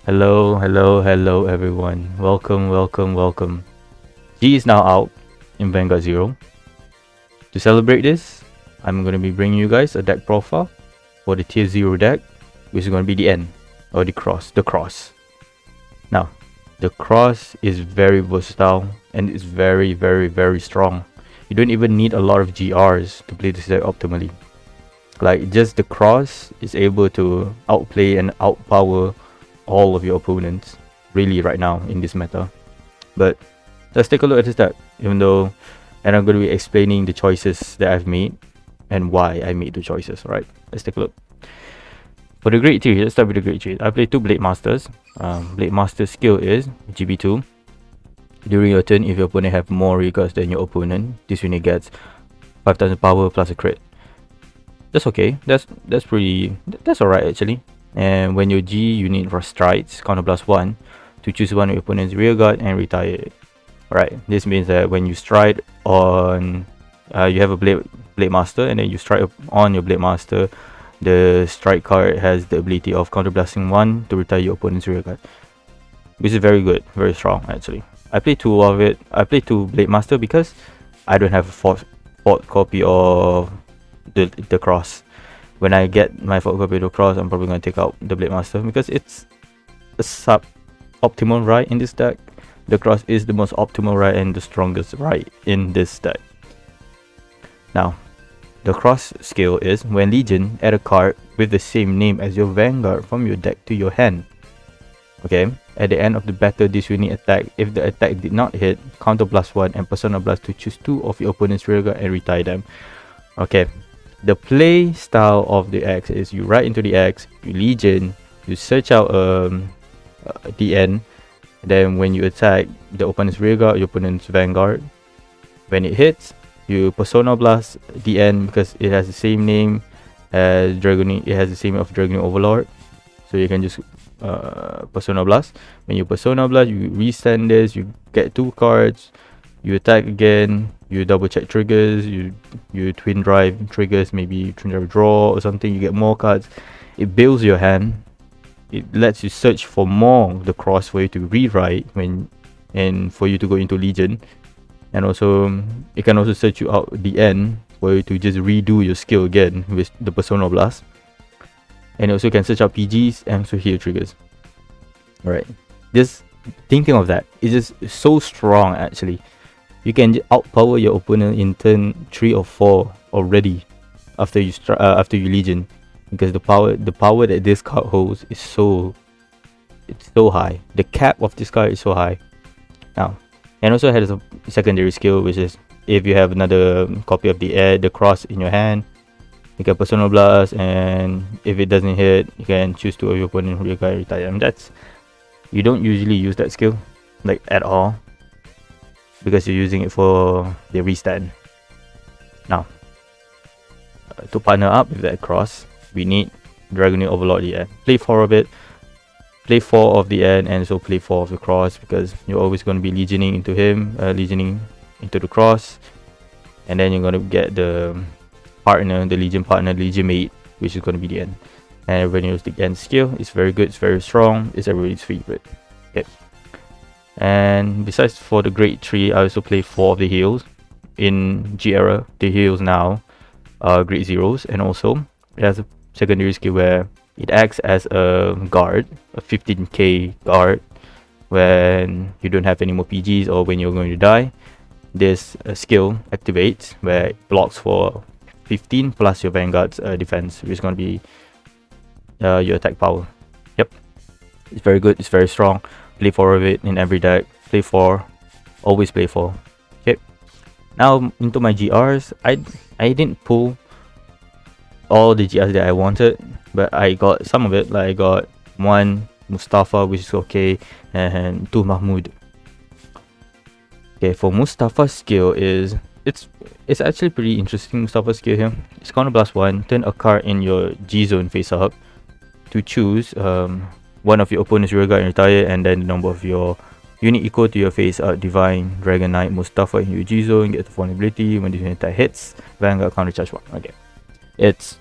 Hello everyone. Welcome. G is now out in Vanguard Zero. To celebrate this, I'm going to be bringing you guys a deck profile for the Tier 0 deck, which is going to be the N, or the Cross. Now, the Cross is very versatile and it's very strong. You don't even need a lot of GRs to play this deck optimally. Like, just the Cross is able to outplay and outpower all of your opponents really right now in this meta. But let's take a look at this deck, and I'm going to be explaining the choices that I've made and why I made the choices. Right, let's take a look. For the grade 3, let's start with the grade 3. I play 2 Blade Masters. Blade Master skill is GB2. During your turn, if your opponent have more regards than your opponent, this unit gets 5000 power plus a crit. That's okay. That's alright actually. And when your G unit strides, counter plus 1 to choose one of your opponent's rear guard and retire it. Alright, this means that when you stride on, you have a Blade Master, and then you strike on your Blade Master, the strike card has the ability of counter blasting 1 to retire your opponent's rear guard, which is very good, very strong actually. I play 2 of it. I play 2 Blade Master because I don't have a fourth copy of the Cross. When I get my 4th copy of the Cross, I'm probably going to take out the Blade Master because it's a sub-optimal right in this deck. The Cross is the most optimal right and the strongest right in this deck. Now, the Cross skill is when Legion, add a card with the same name as your Vanguard from your deck to your hand. Okay, at the end of the battle, this unit attack. If the attack did not hit, counter plus 1 and persona blast to choose 2 of your opponent's rear guard and retire them. Okay. The play style of the X is you ride into the X, you Legion, you search out DN, then when you attack the opponent's rear guard, your opponent's Vanguard, when it hits, you Persona Blast DN because it has the same name as Dragon. It has the same of Dragon Overlord, so you can just Persona Blast. When you Persona Blast, you resend this, you get 2 cards. You attack again, you double check triggers, you twin drive triggers, maybe twin drive draw or something, you get more cards. It builds your hand. It lets you search for more of the Cross for you to rewrite and for you to go into Legion. And also it can also search you out the end for you to just redo your skill again with the Persona Blast. And it also can search out PGs and also heal triggers. Alright. Just thinking of that, it's just so strong actually. You can outpower your opponent in turn 3 or 4 already after you Legion, because the power that this card holds is so high. The cap of this card is so high. Now, and also has a secondary skill, which is if you have another copy of the Cross in your hand, you can Persona Blast, and if it doesn't hit, you can choose 2 of your opponent's rear guard, retire them. You don't usually use that skill like at all, because you're using it for the restand. Now, to partner up with that Cross, we need Dragon Overlord the end. Play 4 of it, play 4 of the end, and so play 4 of the Cross, because you're always going to be Legioning into him, Legioning into the Cross, and then you're going to get the partner, the Legion partner, Legion mate, which is going to be the end. And everybody knows the end skill. It's very good, it's very strong, it's everybody's favorite. Okay. And besides, for the grade 3, I also play 4 of the heals. In GERA, the heals now are grade 0s, and also it has a secondary skill where it acts as a guard, a 15k guard, when you don't have any more PGs or when you're going to die. This skill activates where it blocks for 15 plus your Vanguard's defense, which is going to be your attack power. Yep, it's very good, it's very strong. Play 4 of it in every deck. Play 4, always play 4. Okay, now into my GRs. I didn't pull all the GRs that I wanted, but I got some of it. Like I got 1 Mustafa, which is okay, and 2 Mahmoud. Okay, for Mustafa's skill is it's actually pretty interesting. Mustafa's skill here, it's counter blast 1, turn a card in your G zone face up to choose one of your opponent's rear guard and retire, and then the number of your unit equal to your face Divine, Dragon Knight, Mustafa in your G zone. Get the vulnerability when this unit attack hits, Vanguard counter charge 1. Okay, it's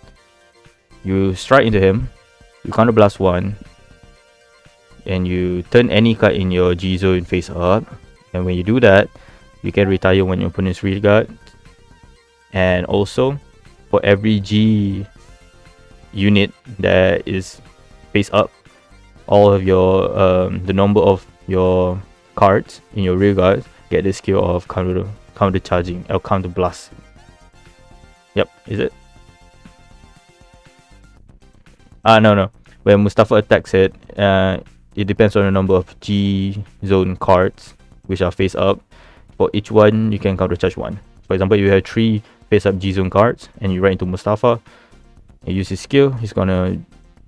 you strike into him, you counter blast 1, and you turn any card in your G zone face up, and when you do that, you can retire one your opponent's rear guard. And also, for every G unit that is face up, all of your the number of your cards in your rear guard get the skill of counter charging or counter blast. Yep, is it? No. When Mustafa attacks it, it depends on the number of G zone cards which are face up. For each one, you can counter charge one. For example, you have 3 face up G zone cards and you write into Mustafa and use his skill, he's gonna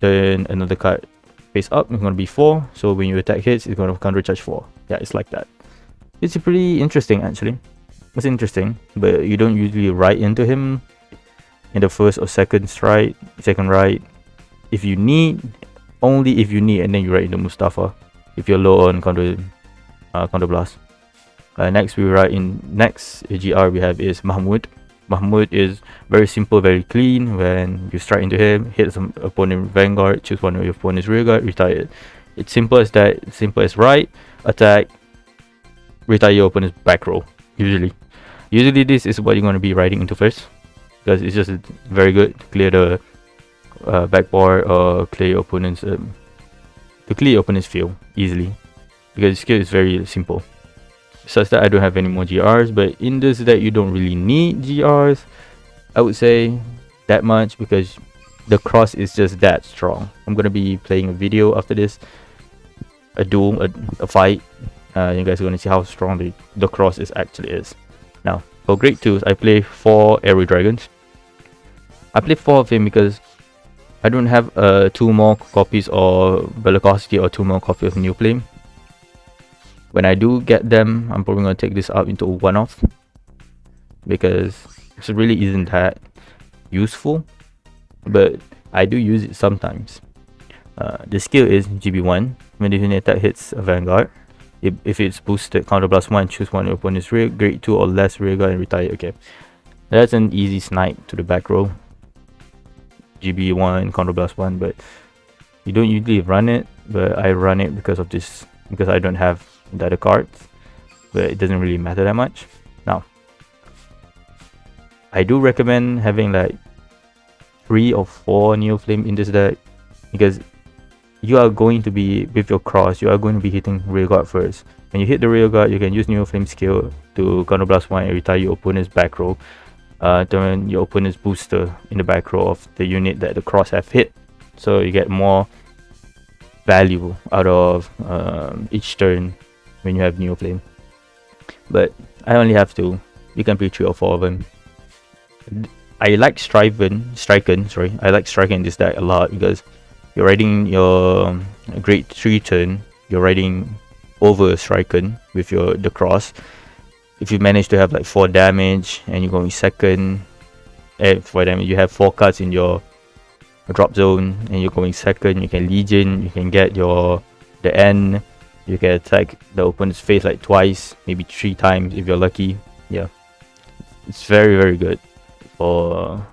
turn another card face up, it's gonna be 4. So when you attack hits, it's gonna counter charge 4. Yeah, it's like that. It's pretty interesting actually. It's interesting, but you don't usually write into him in the first or second right. If you need, only if you need, and then you write into Mustafa if you're low on counter blast. Next GR we have is Mahmoud. Mahmoud is very simple, very clean. When you strike into him, hit some opponent Vanguard, choose one of your opponent's rear guard, retire it. It's simple as that. Simple as right, attack, retire your opponent's back row. Usually this is what you're going to be riding into first, because it's just very good to clear the backboard or clear your opponent's field easily, because the skill is very simple. Such that I don't have any more GRs, but in this deck you don't really need GRs, I would say, that much, because the cross is just that strong. I'm gonna be playing a video after this, a duel, a fight. You guys are gonna see how strong the cross actually is. Now for grade 2s, I play 4 Arrow Dragons. I play 4 of him because I don't have 2 more copies of Bellicosity or 2 more copies of New Flame. When I do get them, I'm probably going to take this up into a one-off, because it really isn't that useful, but I do use it sometimes. The skill is GB1. When the unit attack hits a Vanguard, if it's boosted, counter blast 1, choose one of your opponent's rear, grade 2 or less rear guard and retire. Okay, that's an easy snipe to the back row. GB1, counter blast 1, but you don't usually run it, but I run it because of this, because I don't have the other cards, but it doesn't really matter that much. Now I do recommend having like 3 or 4 Neo Flame in this deck, because you are going to be, with your cross, you are going to be hitting rear guard first. When you hit the rear guard, you can use Neo Flame skill to counter blast 1 and retire your opponent's back row. Turn your opponent's booster in the back row of the unit that the cross have hit, so you get more value out of each turn when you have Neo Flame. But I only have 2. You can play 3 or 4 of them. I like Striken. I like Striken in this deck a lot, because you're riding your grade 3 turn, you're riding over Striken with the cross. If you manage to have like 4 damage and you're going second, 4 damage, you have 4 cards in your drop zone and you're going second, you can Legion, you can get the end. You can attack the opponent's face like twice, maybe 3 times if you're lucky. Yeah, it's very, very good for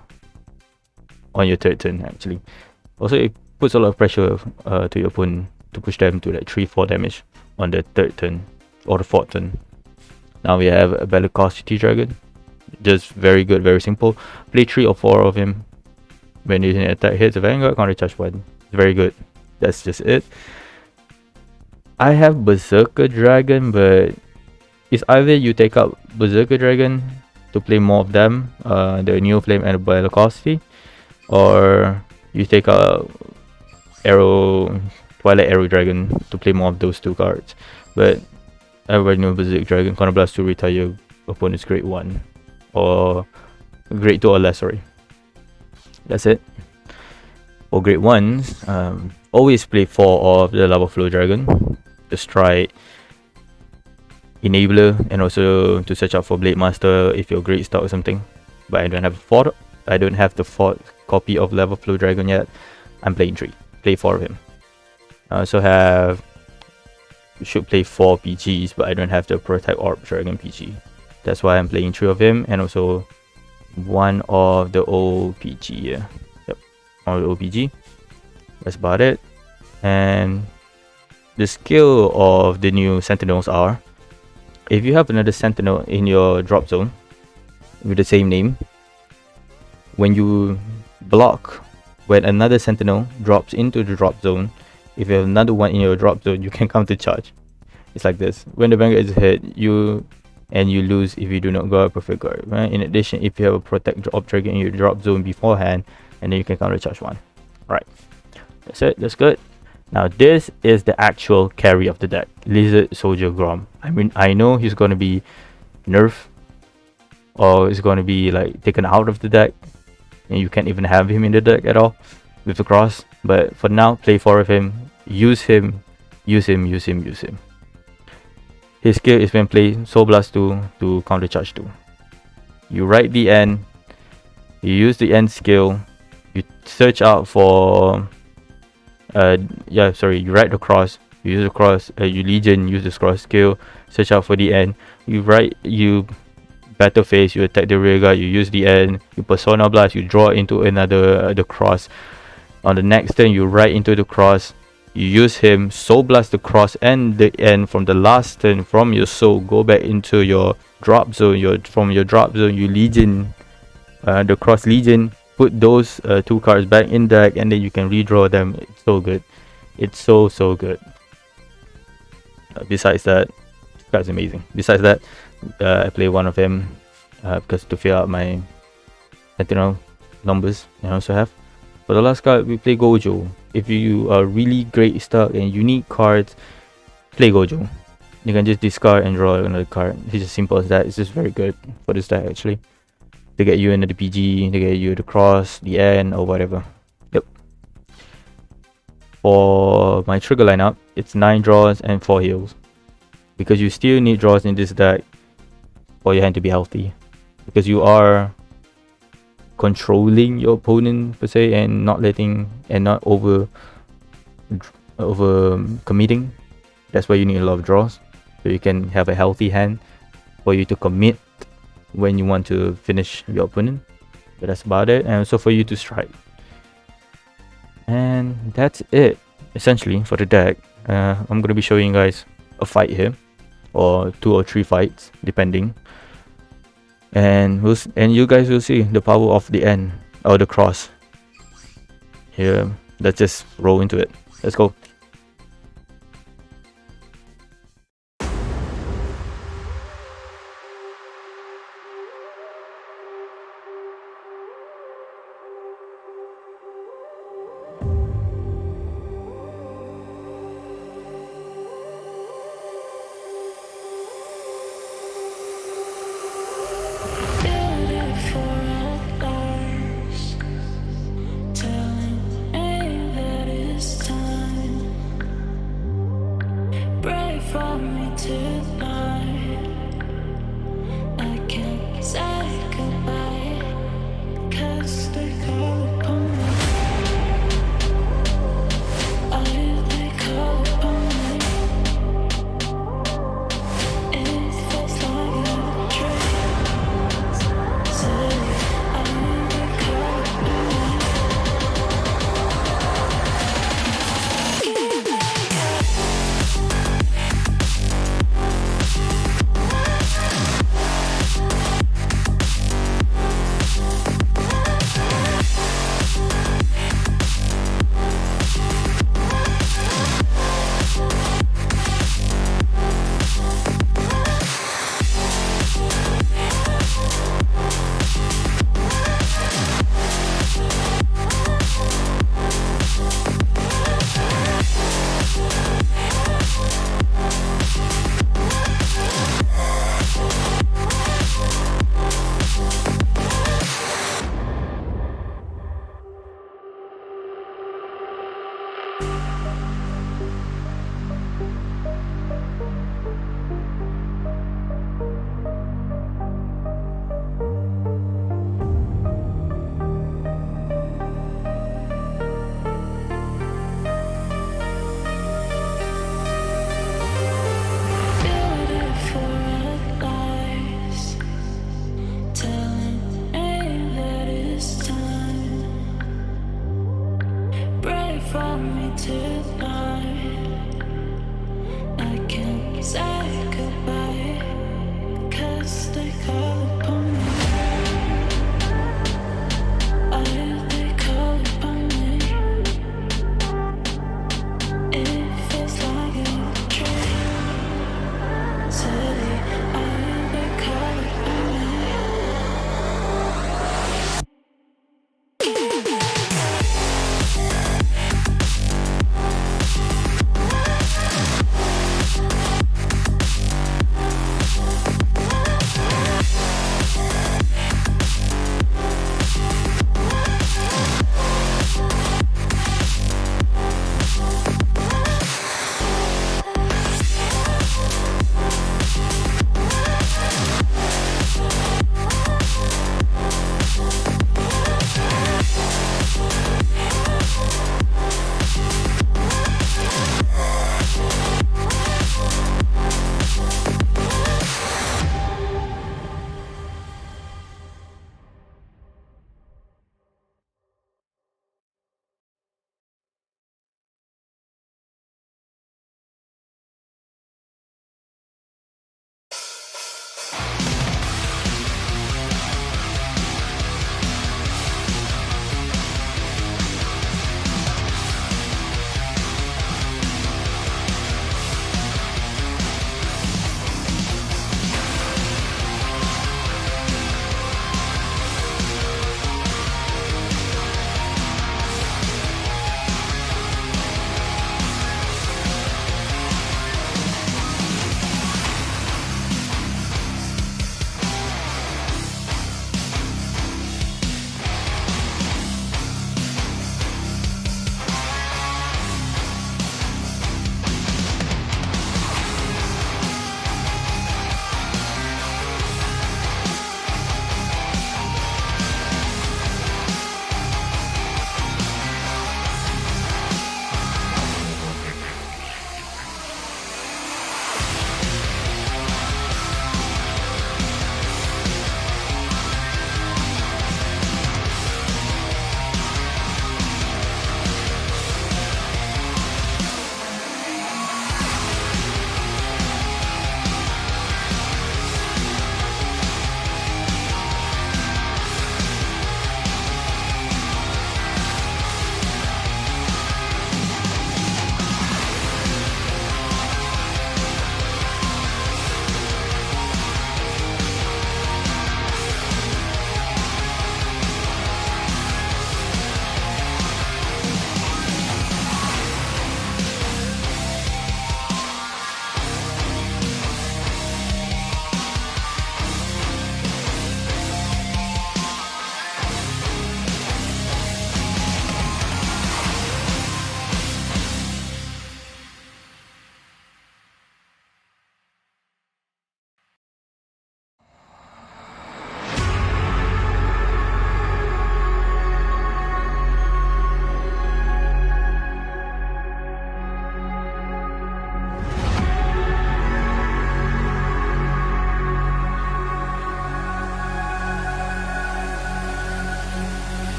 on your 3rd turn actually. Also, it puts a lot of pressure to your opponent to push them to like 3-4 damage on the 3rd turn or the 4th turn. Now we have a Bellicosity Dragon. Just very good, very simple. Play 3 or 4 of him. When using attack hits a Vanguard, counter charge 1. Very good. That's just it. I have Berserker Dragon, but it's either you take out Berserker Dragon to play more of them, the Neo Flame and the Bellicosity, or you take out Twilight Arrow Dragon to play more of those 2 cards. But everybody knows Berserker Dragon, counter blast to retire your opponent's grade 1 or grade 2 or less, sorry. That's it. For grade 1s, always play 4 of the Lava Flow Dragon. The Strike, Enabler, and also to search out for Blade Master if you're grade stock or something. But I don't have the 4th copy of Lava Flow Dragon yet. I'm playing 3. Play 4 of him. I also should play 4 PGs, but I don't have the Prototype Orb Dragon PG. That's why I'm playing 3 of him, and also 1 of the OPG. Yeah. Yep, on the OPG. That's about it. And the skill of the new sentinels are, if you have another sentinel in your drop zone with the same name, when you block when another sentinel drops into the drop zone, if you have another one in your drop zone, you can counter charge. It's like this: when the Vanguard is hit, you lose if you do not guard perfect guard, right? In addition, if you have a protect drop trigger in your drop zone beforehand, and then you can counter charge one. Right, that's it. That's good. Now this is the actual carry of the deck, Lizard Soldier Grom. I mean, I know he's going to be nerfed, or he's going to be like taken out of the deck, and you can't even have him in the deck at all with the cross. But for now, play 4 of him, use him. His skill is when play Soul Blast 2 to counter charge 2. You write the end, you use the end skill, you search out for you write the cross, you use the cross, you legion, use the cross skill, search out for the end, you battle phase, you attack the rear guard, you use the end, you persona blast, you draw into another the cross. On the next turn, you write into the cross, you use him, soul blast the cross and the end. From the last turn, from your soul, go back into your drop zone. From your drop zone, you legion the cross legion, put those 2 cards back in deck, and then you can redraw them. It's so good. It's so good. Besides that, this guy's amazing. Besides that, I play 1 of him because to fill out my sentinel numbers I also have. For the last card, we play Gojo. If you are really great stuck and you need cards, play Gojo. You can just discard and draw another card. It's as simple as that. It's just very good for this deck actually. To get you another PG, to get you the cross, the end, or whatever. Yep. For my trigger lineup, it's 9 draws and 4 heals. Because you still need draws in this deck for your hand to be healthy. Because you are controlling your opponent per se, and not over committing. That's why you need a lot of draws, so you can have a healthy hand for you to commit when you want to finish your opponent. But that's about it, and also for you to strike. And that's it essentially for the deck. I'm gonna be showing you guys a fight here, or 2 or 3 fights depending, and you guys will see the power of the end or the cross here. Let's just roll into it. Let's go.